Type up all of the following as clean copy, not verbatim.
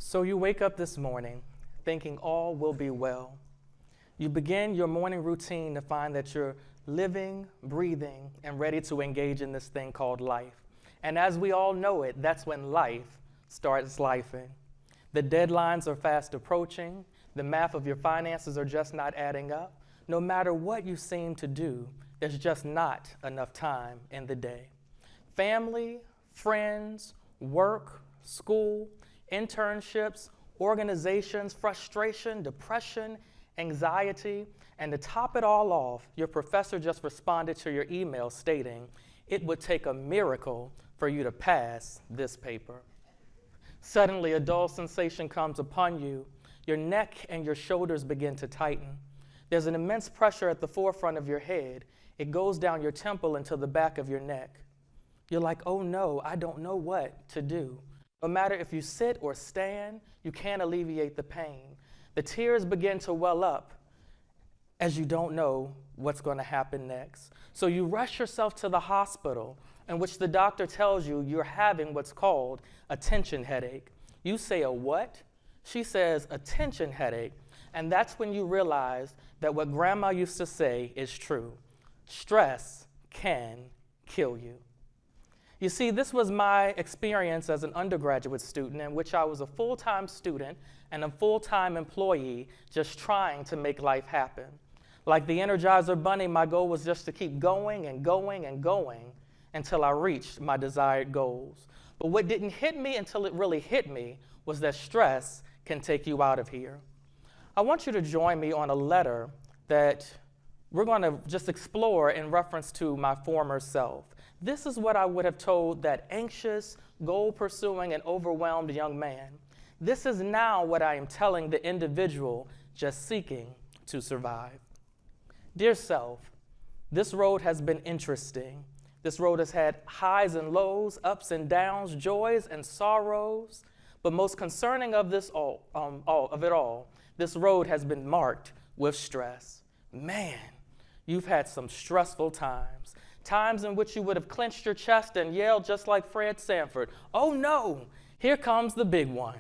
So you wake up this morning thinking all will be well. You begin your morning routine to find that you're living, breathing, and ready to engage in this thing called life. And as we all know it, that's when life starts lifing. The deadlines are fast approaching. The math of your finances are just not adding up. No matter what you seem to do, there's just not enough time in the day. Family, friends, work, school, internships, organizations, frustration, depression, anxiety, and to top it all off, your professor just responded to your email stating it would take a miracle for you to pass this paper. Suddenly, a dull sensation comes upon you. Your neck and your shoulders begin to tighten. There's an immense pressure at the forefront of your head. It goes down your temple into the back of your neck. You're like, oh no, I don't know what to do. No matter if you sit or stand, you can't alleviate the pain. The tears begin to well up as you don't know what's going to happen next. So you rush yourself to the hospital, in which the doctor tells you you're having what's called a tension headache. You say, a what? She says, a tension headache. And that's when you realize that what grandma used to say is true. Stress can kill you. You see, this was my experience as an undergraduate student in which I was a full-time student and a full-time employee just trying to make life happen. Like the Energizer Bunny, my goal was just to keep going and going and going until I reached my desired goals. But what didn't hit me until it really hit me was that stress can take you out of here. I want you to join me on a letter that we're going to just explore in reference to my former self. This is what I would have told that anxious, goal-pursuing, and overwhelmed young man. This is now what I am telling the individual just seeking to survive. Dear self, this road has been interesting. This road has had highs and lows, ups and downs, joys and sorrows. But most concerning of this all, this road has been marked with stress. Man, you've had some stressful times. Times in which you would have clenched your chest and yelled just like Fred Sanford, oh no, here comes the big one.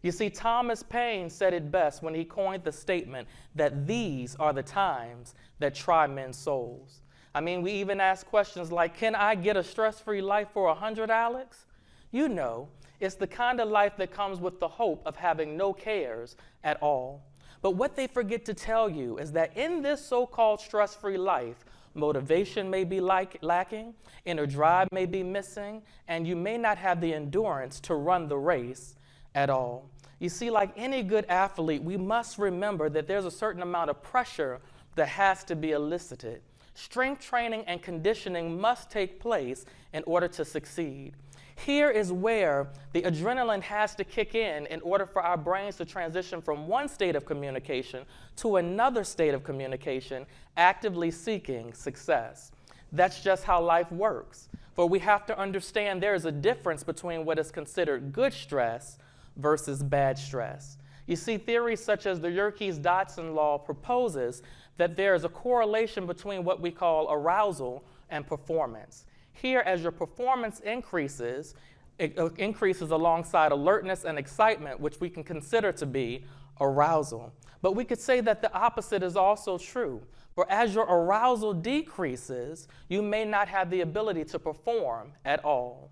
You see, Thomas Paine said it best when he coined the statement that these are the times that try men's souls. I mean, we even ask questions like, can I get a stress-free life for 100, Alex? You know, it's the kind of life that comes with the hope of having no cares at all. But what they forget to tell you is that in this so-called stress-free life, motivation may be lacking, inner drive may be missing, and you may not have the endurance to run the race at all. You see, like any good athlete, we must remember that there's a certain amount of pressure that has to be elicited. Strength training and conditioning must take place in order to succeed. Here is where the adrenaline has to kick in order for our brains to transition from one state of communication to another state of communication, actively seeking success. That's just how life works. For we have to understand there is a difference between what is considered good stress versus bad stress. You see, theories such as the Yerkes-Dodson law proposes that there is a correlation between what we call arousal and performance. Here, as your performance increases, it increases alongside alertness and excitement, which we can consider to be arousal. But we could say that the opposite is also true. For as your arousal decreases, you may not have the ability to perform at all.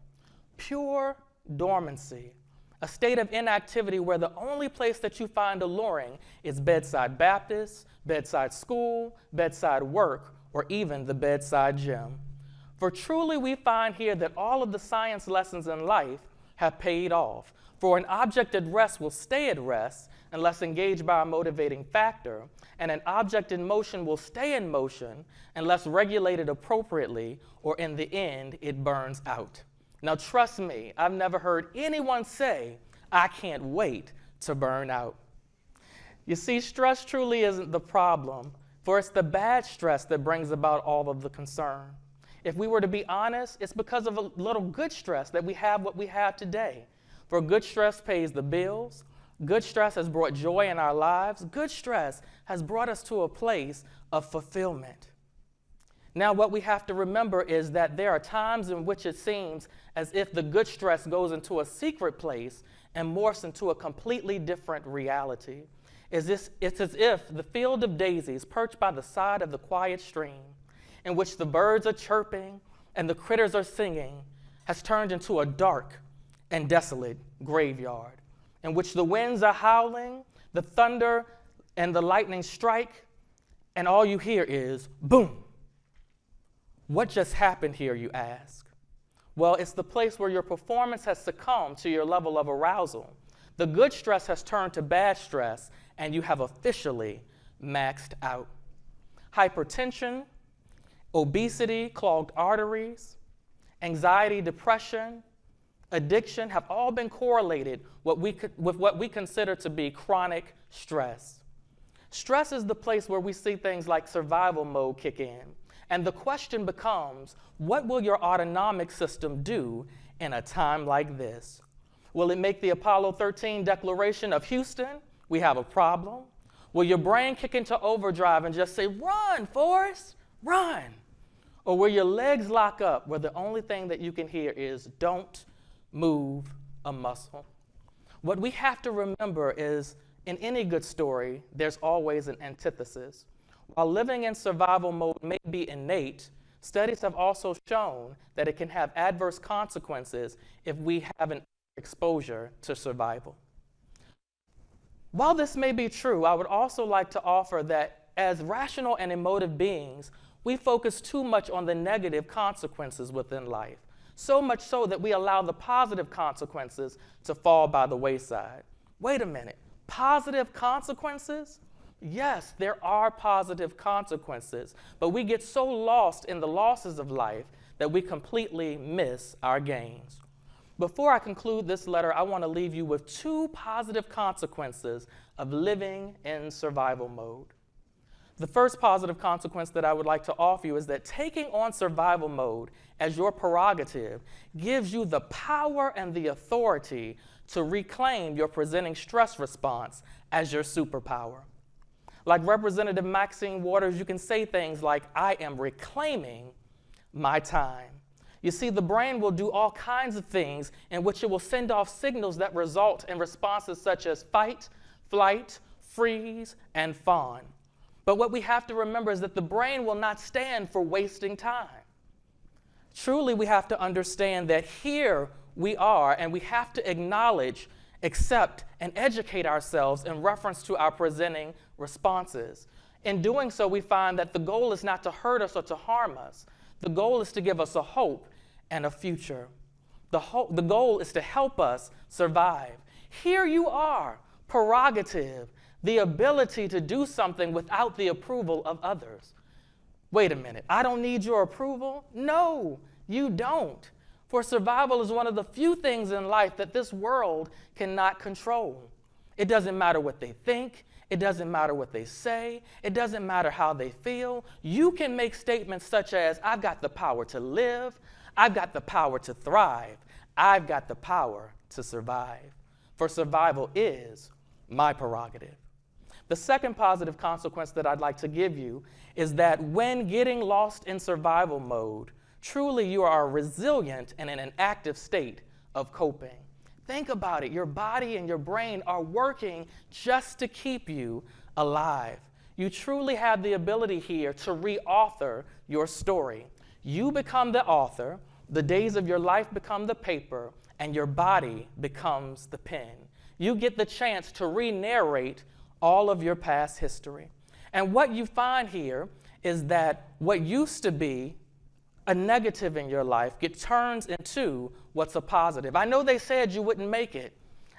Pure dormancy, a state of inactivity where the only place that you find alluring is bedside Baptist, bedside school, bedside work, or even the bedside gym. For truly we find here that all of the science lessons in life have paid off. For an object at rest will stay at rest unless engaged by a motivating factor, and an object in motion will stay in motion unless regulated appropriately, or in the end, it burns out. Now trust me, I've never heard anyone say, I can't wait to burn out. You see, stress truly isn't the problem, for it's the bad stress that brings about all of the concern. If we were to be honest, it's because of a little good stress that we have what we have today. For good stress pays the bills. Good stress has brought joy in our lives. Good stress has brought us to a place of fulfillment. Now, what we have to remember is that there are times in which it seems as if the good stress goes into a secret place and morphs into a completely different reality. It's as if the field of daisies perched by the side of the quiet stream, in which the birds are chirping and the critters are singing, has turned into a dark and desolate graveyard, in which the winds are howling, the thunder and the lightning strike, and all you hear is boom. What just happened here, you ask? Well, it's the place where your performance has succumbed to your level of arousal. The good stress has turned to bad stress, and you have officially maxed out. Hypertension, obesity, clogged arteries, anxiety, depression, addiction have all been correlated with what we consider to be chronic stress. Stress is the place where we see things like survival mode kick in. And the question becomes, what will your autonomic system do in a time like this? Will it make the Apollo 13 declaration of Houston, we have a problem? Will your brain kick into overdrive and just say, run, Forrest, run? Or will your legs lock up where the only thing that you can hear is, don't move a muscle? What we have to remember is, in any good story, there's always an antithesis. While living in survival mode may be innate, studies have also shown that it can have adverse consequences if we have an exposure to survival. While this may be true, I would also like to offer that as rational and emotive beings, we focus too much on the negative consequences within life, so much so that we allow the positive consequences to fall by the wayside. Wait a minute, positive consequences? Yes, there are positive consequences, but we get so lost in the losses of life that we completely miss our gains. Before I conclude this letter, I want to leave you with 2 positive consequences of living in survival mode. The first positive consequence that I would like to offer you is that taking on survival mode as your prerogative gives you the power and the authority to reclaim your presenting stress response as your superpower. Like Representative Maxine Waters, you can say things like, I am reclaiming my time. You see, the brain will do all kinds of things in which it will send off signals that result in responses such as fight, flight, freeze, and fawn. But what we have to remember is that the brain will not stand for wasting time. Truly, we have to understand that here we are, and we have to acknowledge, accept, and educate ourselves in reference to our presenting responses. In doing so, we find that the goal is not to hurt us or to harm us. The goal is to give us a hope and a future. The goal is to help us survive. Here you are, prerogative, the ability to do something without the approval of others. Wait a minute, I don't need your approval? No, you don't. For survival is one of the few things in life that this world cannot control. It doesn't matter what they think. It doesn't matter what they say. It doesn't matter how they feel. You can make statements such as, I've got the power to live. I've got the power to thrive. I've got the power to survive. For survival is my prerogative. The second positive consequence that I'd like to give you is that when getting lost in survival mode, truly you are resilient and in an active state of coping. Think about it. Your body and your brain are working just to keep you alive. You truly have the ability here to re-author your story. You become the author, the days of your life become the paper, and your body becomes the pen. You get the chance to re-narrate all of your past history. And what you find here is that what used to be a negative in your life turns into what's a positive. I know they said you wouldn't make it.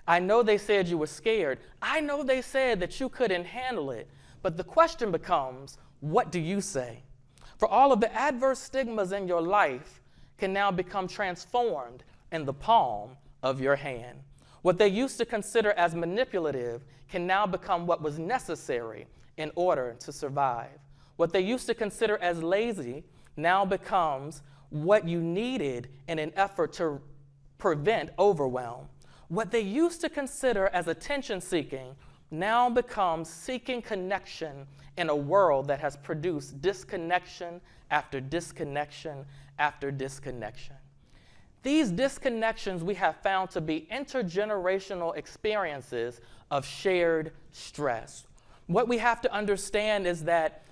I know they said you were scared. I know they said that you couldn't handle it. But the question becomes, what do you say? For all of the adverse stigmas in your life can now become transformed in the palm of your hand. What they used to consider as manipulative can now become what was necessary in order to survive. What they used to consider as lazy now becomes what you needed in an effort to prevent overwhelm. What they used to consider as attention-seeking now becomes seeking connection in a world that has produced disconnection after disconnection after disconnection. These disconnections we have found to be intergenerational experiences of shared stress. What we have to understand is that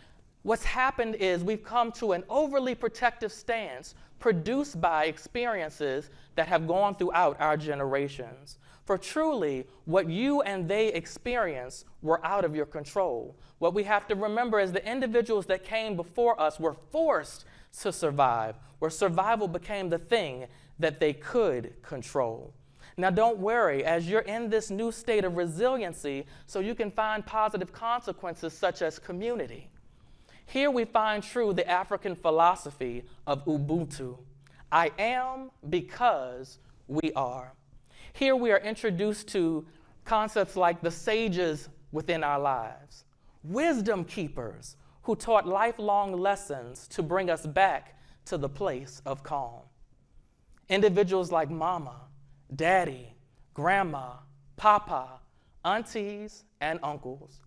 what's happened is we've come to an overly protective stance produced by experiences that have gone throughout our generations. For truly, what you and they experienced were out of your control. What we have to remember is the individuals that came before us were forced to survive, where survival became the thing that they could control. Now don't worry, as you're in this new state of resiliency, so you can find positive consequences such as community. Here we find true the African philosophy of Ubuntu. I am because we are. Here we are introduced to concepts like the sages within our lives, wisdom keepers who taught lifelong lessons to bring us back to the place of calm. Individuals like mama, daddy, grandma, papa, aunties, and uncles.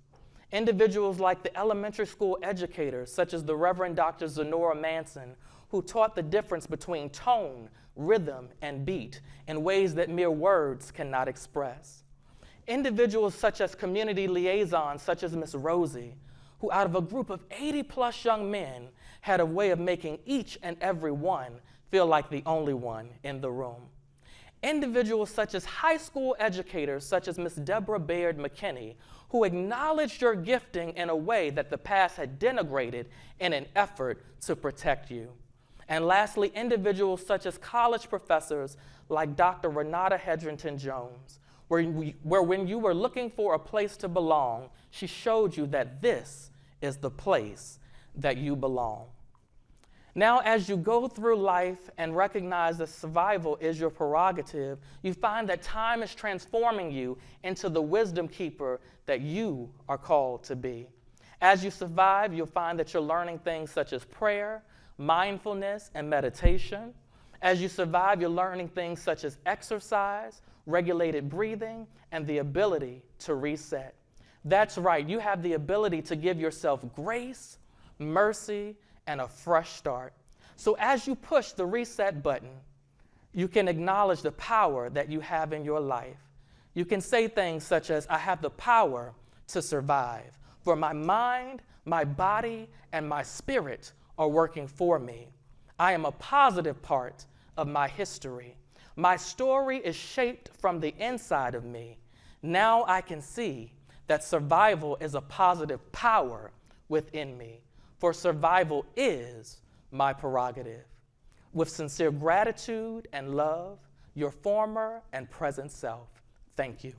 Individuals like the elementary school educators, such as the Reverend Dr. Zenora Manson, who taught the difference between tone, rhythm, and beat in ways that mere words cannot express. Individuals such as community liaisons, such as Miss Rosie, who out of a group of 80+ young men had a way of making each and every one feel like the only one in the room. Individuals such as high school educators, such as Miss Deborah Baird McKinney, who acknowledged your gifting in a way that the past had denigrated in an effort to protect you. And lastly, individuals such as college professors like Dr. Renata Hedrington Jones, where when you were looking for a place to belong, she showed you that this is the place that you belong. Now, as you go through life and recognize that survival is your prerogative, you find that time is transforming you into the wisdom keeper that you are called to be. As you survive, you'll find that you're learning things such as prayer, mindfulness, and meditation. As you survive, you're learning things such as exercise, regulated breathing, and the ability to reset. That's right, you have the ability to give yourself grace, mercy, and a fresh start. So as you push the reset button, you can acknowledge the power that you have in your life. You can say things such as, I have the power to survive, for my mind, my body, and my spirit are working for me. I am a positive part of my history. My story is shaped from the inside of me. Now I can see that survival is a positive power within me. For survival is my prerogative. With sincere gratitude and love, your former and present self. Thank you.